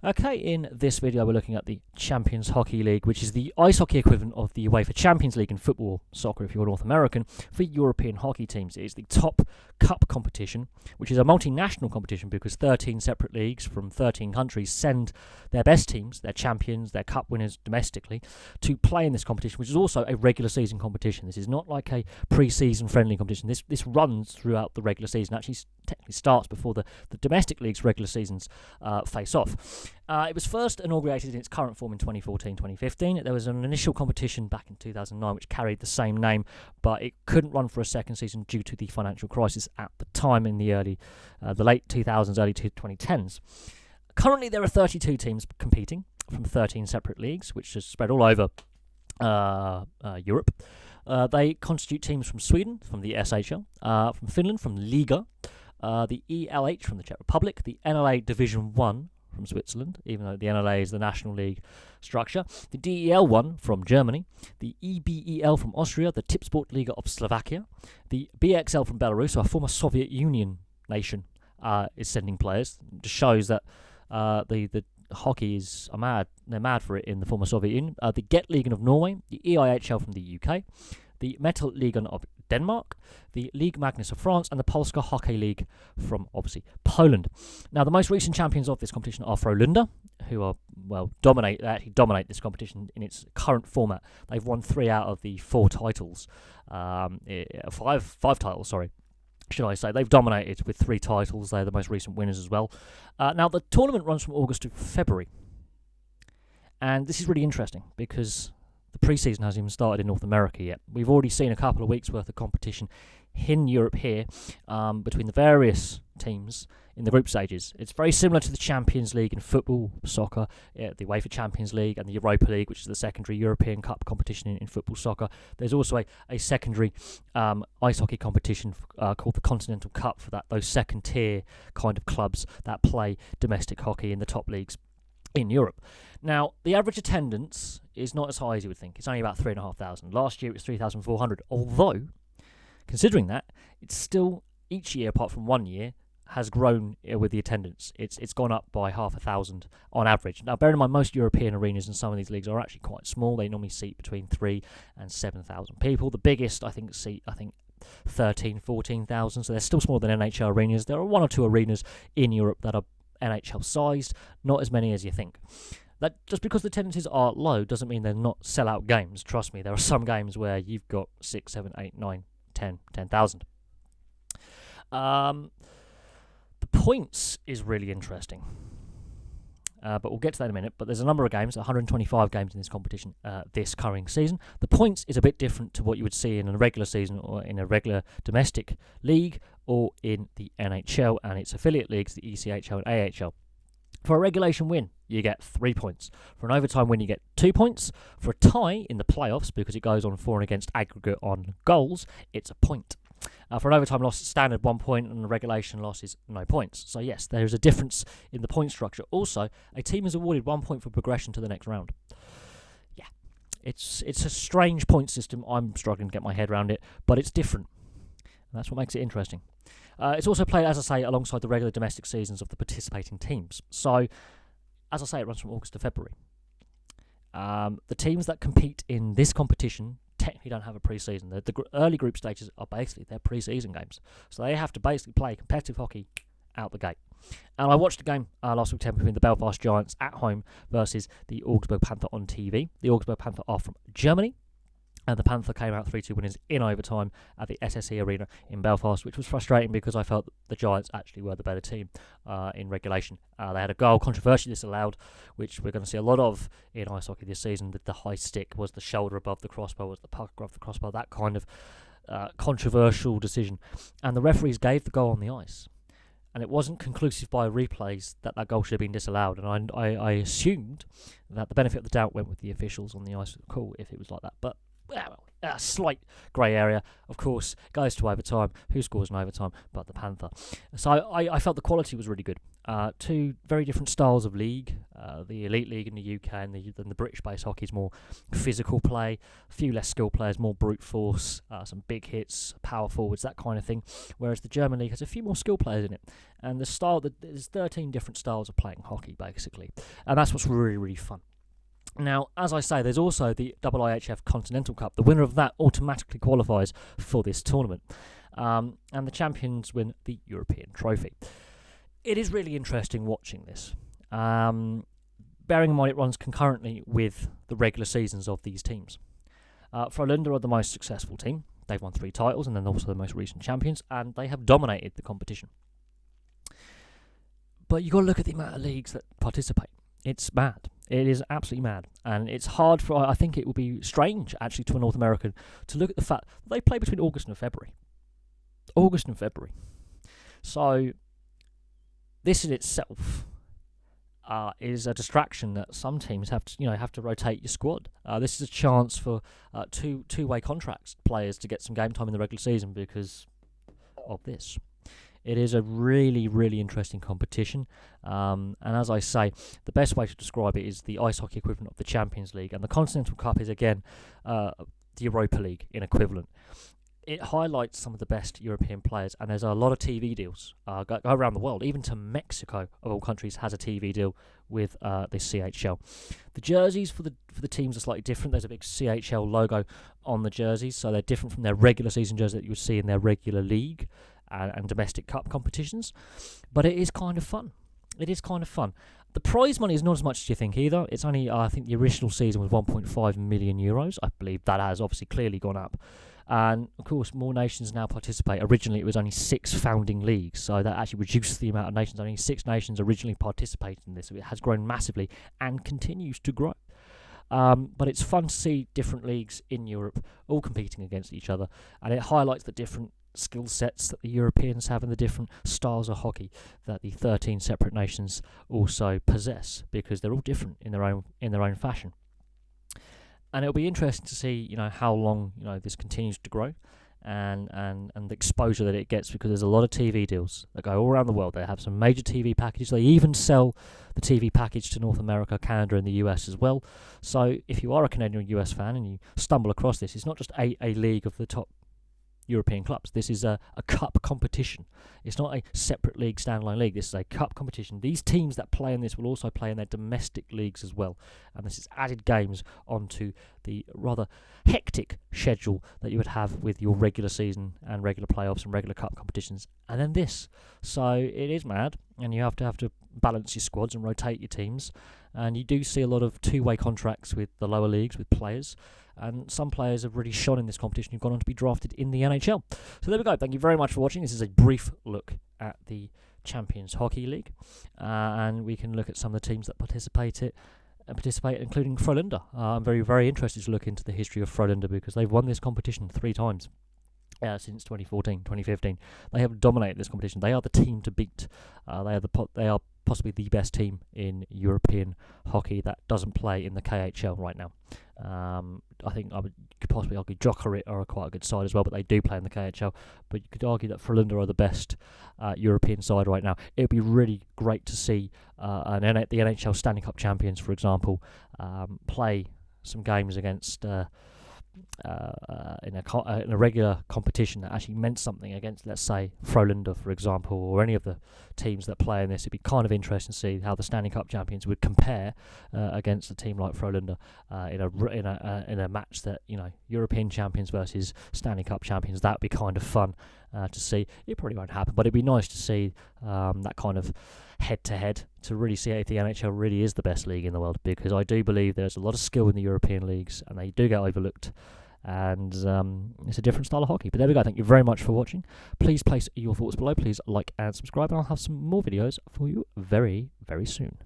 Okay, in this video we're looking at the Champions Hockey League, which is the ice hockey equivalent of the UEFA Champions League in football, soccer if you're North American, for European hockey teams. It is the top cup competition, which is a multinational competition because 13 separate leagues from 13 countries send their best teams, their champions, their cup winners domestically, to play in this competition, which is also a regular season competition. This is not like a pre-season friendly competition. This runs throughout the regular season, actually technically starts before the domestic league's regular seasons face off. It was first inaugurated in its current form in 2014-2015. There was an initial competition back in 2009 which carried the same name, but it couldn't run for a second season due to the financial crisis at the time in the late 2000s, early 2010s. Currently, there are 32 teams competing from 13 separate leagues, which is spread all over Europe. They constitute teams from Sweden, from the SHL, from Finland, from Liga, the ELH from the Czech Republic, the NLA Division 1 from Switzerland, even though the NLA is the National League structure, the DEL1 from Germany, the EBEL from Austria, the Tipsport Liga of Slovakia, the BXL from Belarus, so a former Soviet Union nation, is sending players. It just shows that the hockey they're mad for it in the former Soviet Union. The Get Ligan of Norway, the EIHL from the UK, the Metal Ligan of Denmark, the Ligue Magnus of France, and the Polska Hockey League from, obviously, Poland. Now, the most recent champions of this competition are Frölunda, who dominate this competition in its current format. They've won 3 out of the 4 titles, five titles, sorry. Should I say. They've dominated with 3 titles. They're the most recent winners as well. Now, the tournament runs from August to February. And this is really interesting because the pre-season hasn't even started in North America yet. We've already seen a couple of weeks' worth of competition in Europe here between the various teams in the group stages. It's very similar to the Champions League in football, soccer, the UEFA Champions League and the Europa League, which is the secondary European Cup competition in football, soccer. There's also a secondary ice hockey competition called the Continental Cup for those second-tier kind of clubs that play domestic hockey in the top leagues in Europe. Now, the average attendance is not as high as you would think. It's only about 3,500. Last year it was 3,400. Although, considering that, it's still, each year apart from 1 year, has grown with the attendance. It's gone up by 5,000 on average. Now, bear in mind, most European arenas in some of these leagues are actually quite small. They normally seat between 3,000 and 7,000 people. The biggest, seat 13,000, 14,000. So they're still smaller than NHL arenas. There are 1 or 2 arenas in Europe that are NHL sized, not as many as you think. That just because the attendances are low doesn't mean they're not sellout games. Trust me, there are some games where you've got 6, 7, 8, 9, 10,000. The points is really interesting. But we'll get to that in a minute. But there's a number of games, 125 games in this competition this current season. The points is a bit different to what you would see in a regular season or in a regular domestic league or in the NHL and its affiliate leagues, the ECHL and AHL. For a regulation win, you get 3 points. For an overtime win, you get 2 points. For a tie in the playoffs, because it goes on for and against aggregate on goals, it's a point. For an overtime loss, standard 1 point, and a regulation loss is no points. So yes, there is a difference in the point structure. Also, a team is awarded 1 point for progression to the next round. Yeah, it's a strange point system. I'm struggling to get my head around it, but it's different. And that's what makes it interesting. It's also played, as I say, alongside the regular domestic seasons of the participating teams. So, as I say, it runs from August to February. The teams that compete in this competition technically don't have a pre-season. The early group stages are basically their pre-season games. So they have to basically play competitive hockey out the gate. And I watched a game last weekend between the Belfast Giants at home versus the Augsburg Panther on TV. The Augsburg Panther are from Germany. And the Panther came out 3-2 winners in overtime at the SSE Arena in Belfast, which was frustrating because I felt the Giants actually were the better team in regulation. They had a goal controversially disallowed, which we're going to see a lot of in ice hockey this season. The high stick was the shoulder above the crossbar, was the puck above the crossbar, that kind of controversial decision. And the referees gave the goal on the ice. And it wasn't conclusive by replays that goal should have been disallowed. And I assumed that the benefit of the doubt went with the officials on the ice. Cool, if it was like that. But a slight grey area, of course, goes to overtime. Who scores in overtime but the Panther? So I felt the quality was really good. 2 very different styles of league. The Elite League in the UK and the British-based hockey is more physical play, a few less skilled players, more brute force, some big hits, power forwards, that kind of thing. Whereas the German league has a few more skilled players in it. And there's 13 different styles of playing hockey, basically. And that's what's really, really fun. Now, as I say, there's also the IIHF Continental Cup. The winner of that automatically qualifies for this tournament. And the champions win the European trophy. It is really interesting watching this. Bearing in mind it runs concurrently with the regular seasons of these teams. Frölunda are the most successful team. They've won 3 titles and then also the most recent champions, and they have dominated the competition. But you've got to look at the amount of leagues that participate. It's mad. It is absolutely mad. And it's hard I think it would be strange, actually, to a North American to look at the fact that they play between August and February. August and February. So, this in itself is a distraction that some teams have to rotate your squad. This is a chance for two-way contracts players to get some game time in the regular season because of this. It is a really, really interesting competition. And as I say, the best way to describe it is the ice hockey equivalent of the Champions League. And the Continental Cup is, again, the Europa League in equivalent. It highlights some of the best European players, and there's a lot of TV deals go around the world. Even to Mexico, of all countries, has a TV deal with the CHL. The jerseys for the teams are slightly different. There's a big CHL logo on the jerseys, so they're different from their regular season jerseys that you would see in their regular league and domestic cup competitions. But it is kind of fun. It is kind of fun. The prize money is not as much as you think either. It's only, I think the original season was 1.5 million euros. I believe that has obviously clearly gone up. And, of course, more nations now participate. Originally, it was only 6 founding leagues, so that actually reduced the amount of nations. Only 6 nations originally participated in this, so it has grown massively and continues to grow. But it's fun to see different leagues in Europe all competing against each other, and it highlights the different skill sets that the Europeans have and the different styles of hockey that the 13 separate nations also possess, because they're all different in their own fashion. And it'll be interesting to see, how long, this continues to grow and the exposure that it gets, because there's a lot of TV deals that go all around the world. They have some major TV packages. They even sell the TV package to North America, Canada, and the US as well. So if you are a Canadian or US fan and you stumble across this, it's not just a league of the top European clubs. This is a cup competition. It's not a separate league, standalone league. This is a cup competition. These teams that play in this will also play in their domestic leagues as well. And this is added games onto the rather hectic schedule that you would have with your regular season and regular playoffs and regular cup competitions. And then this. So it is mad, and you have to balance your squads and rotate your teams. And you do see a lot of two-way contracts with the lower leagues, with players. And some players have really shone in this competition who've gone on to be drafted in the NHL. So there we go. Thank you very much for watching. This is a brief look at the Champions Hockey League. And we can look at some of the teams that participate, including Frölunda. I'm very, very interested to look into the history of Frölunda because they've won this competition 3 times. Since 2014, 2015. They have dominated this competition. They are the team to beat. They are possibly the best team in European hockey that doesn't play in the KHL right now. I think could possibly argue Jokerit are quite a good side as well, but they do play in the KHL. But you could argue that Frölunda are the best European side right now. It would be really great to see the NHL Standing Cup champions, for example, play some games against in a regular competition that actually meant something against, let's say, Frölunda, for example, or any of the teams that play in this. It'd be kind of interesting to see how the Standing Cup champions would compare against a team like Frölunda in a match that, European champions versus Standing Cup champions. That would be kind of fun to see. It probably won't happen, but it'd be nice to see that kind of head-to-head to really see if the NHL really is the best league in the world, because I do believe there's a lot of skill in the European leagues and they do get overlooked, and it's a different style of hockey. But there we go. Thank you very much for watching. Please place your thoughts below. Please like and subscribe, and I'll have some more videos for you very, very soon.